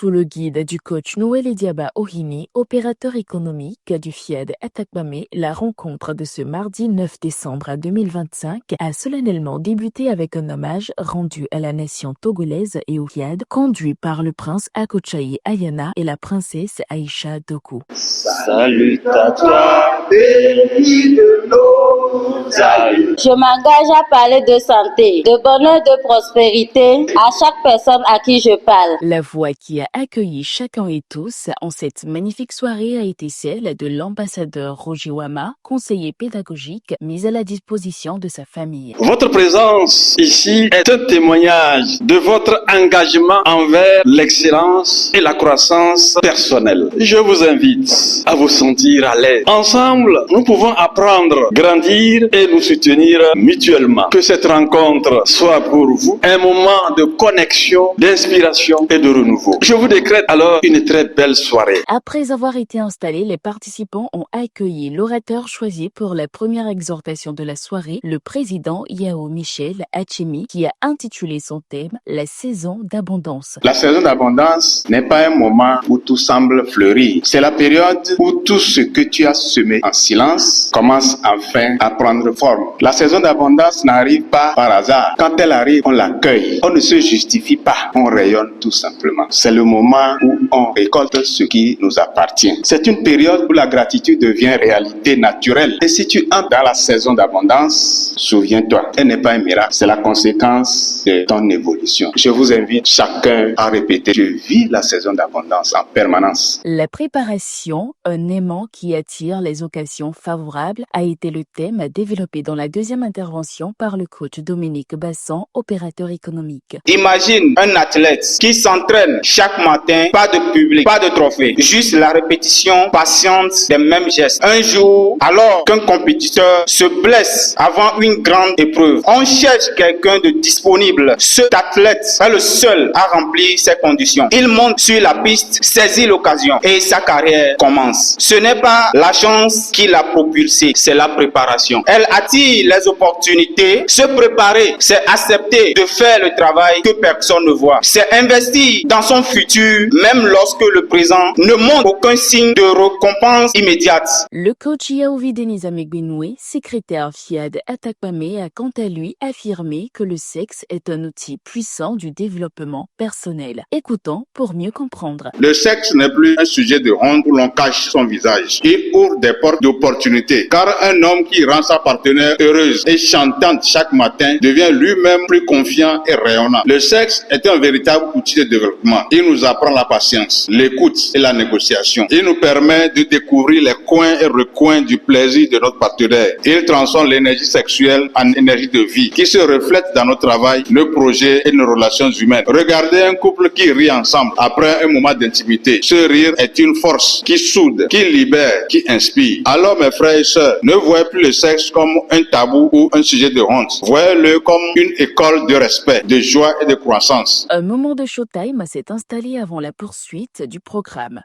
sous le guide du coach Noël Diaba Ohini, opérateur économique du FIAD Atakpamé. La rencontre de ce mardi 9 décembre 2025 a solennellement débuté avec un hommage rendu à la nation togolaise et au FIAD, conduit par le prince Akochaï Ayana et la princesse Aïcha Doku. Salut à toi, béni de nos aïeux. Je m'engage à parler de santé, de bonheur, de prospérité à chaque personne à qui je parle. La voix qui a accueilli chacun et tous en cette magnifique soirée a été celle de l'ambassadeur Roger Wama, conseiller pédagogique mis à la disposition de sa famille. Votre présence ici est un témoignage de votre engagement envers l'excellence et la croissance personnelle. Je vous invite à vous sentir à l'aise. Ensemble, nous pouvons apprendre, grandir et nous soutenir mutuellement. Que cette rencontre soit pour vous un moment de connexion, d'inspiration et de renouveau. Je vous décrète alors une très belle soirée. Après avoir été installés, les participants ont accueilli l'orateur choisi pour la première exhortation de la soirée, le président Yao Michel Achemi, qui a intitulé son thème « La saison d'abondance ». La saison d'abondance n'est pas un moment où tout semble fleurir. C'est la période où tout ce que tu as semé en silence commence enfin à prendre forme. La saison d'abondance n'arrive pas par hasard. Quand elle arrive, on l'accueille. On ne se justifie pas. On rayonne tout simplement. C'est le moment où on récolte ce qui nous appartient. C'est une période où la gratitude devient réalité naturelle. Et si tu entres dans la saison d'abondance, souviens-toi, elle n'est pas un miracle. C'est la conséquence de ton évolution. Je vous invite chacun à répéter: je vis la saison d'abondance en permanence. La préparation, un aimant qui attire les occasions favorables, a été le thème développé dans la deuxième intervention par le coach Dominique Bassan, opérateur économique. Imagine un athlète qui s'entraîne chaque matin, pas de public, pas de trophée, juste la répétition patiente des mêmes gestes. Un jour, alors qu'un compétiteur se blesse avant une grande épreuve, on cherche quelqu'un de disponible. Cet athlète est le seul à remplir ces conditions. Il monte sur la piste, saisit l'occasion et sa carrière commence. Ce n'est pas la chance qui l'a propulsé, c'est la préparation. Elle attire les opportunités. Se préparer, c'est accepter de faire le travail que personne ne voit. C'est investir dans son futur, même lorsque le présent ne montre aucun signe de récompense immédiate. Le coach Yaouvi Denisa Megwinoué, secrétaire FIAD Atakpamé, a quant à lui affirmé que le sexe est un outil puissant du développement personnel. Écoutons pour mieux comprendre. Le sexe n'est plus un sujet de honte où l'on cache son visage. Il ouvre des portes d'opportunités. Car un homme qui rend sa partenaire heureuse et chantante chaque matin devient lui-même plus confiant et rayonnant. Le sexe est un véritable outil de développement. Il nous apprend la patience, l'écoute et la négociation. Il nous permet de découvrir les coins et recoins du plaisir de notre partenaire. Il transforme l'énergie sexuelle en énergie de vie qui se reflète dans nos travail, nos projets et nos relations humaines. Regardez un couple qui rit ensemble après un moment d'intimité. Ce rire est une force qui soude, qui libère, qui inspire. Alors mes frères et sœurs, ne voyez plus le sexe comme un tabou ou un sujet de honte. Voyez-le comme une école de respect, de joie et de croissance. Un moment de showtime s'est installé avant la poursuite du programme.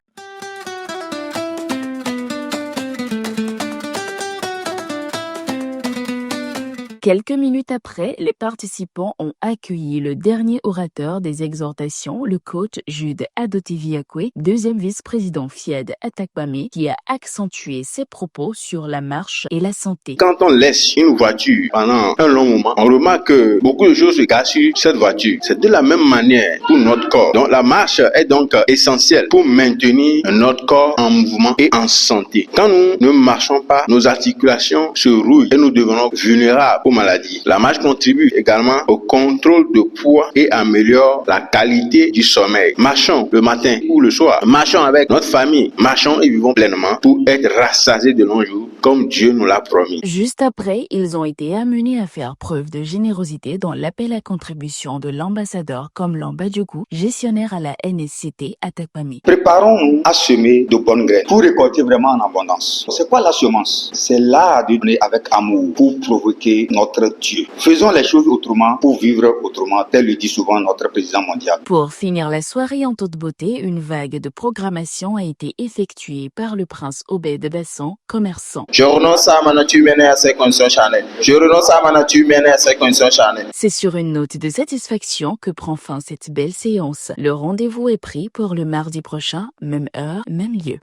Quelques minutes après, les participants ont accueilli le dernier orateur des exhortations, le coach Jude Adotiviakwe, deuxième vice-président FIAD Atakpamé, qui a accentué ses propos sur la marche et la santé. Quand on laisse une voiture pendant un long moment, on remarque que beaucoup de choses se cassent sur cette voiture. C'est de la même manière pour notre corps. Donc la marche est donc essentielle pour maintenir notre corps en mouvement et en santé. Quand nous ne marchons pas, nos articulations se rouillent et nous devenons vulnérables aux maladies. La marche contribue également au contrôle de poids et améliore la qualité du sommeil. Marchons le matin ou le soir. Marchons avec notre famille. Marchons et vivons pleinement pour être rassasiés de longs jours comme Dieu nous l'a promis. Juste après, ils ont été amenés à faire preuve de générosité dans l'appel à contribution de l'ambassadeur Komlan Badjougou, gestionnaire à la NSCT Atakpamé. Préparons-nous à semer de bonnes graines pour récolter vraiment en abondance. C'est quoi la semence? C'est l'art de donner avec amour pour provoquer notre Dieu. Faisons les choses autrement pour vivre autrement, tel le dit souvent notre président mondial. Pour finir la soirée en toute beauté, une vague de programmation a été effectuée par le prince Obed Bassan, commerçant. Je renonce à ma nature humaine et à ses conditions charnelles. Je renonce à ma nature humaine et à ses conditions charnelles. C'est sur une note de satisfaction que prend fin cette belle séance. Le rendez-vous est pris pour le mardi prochain, même heure, même lieu.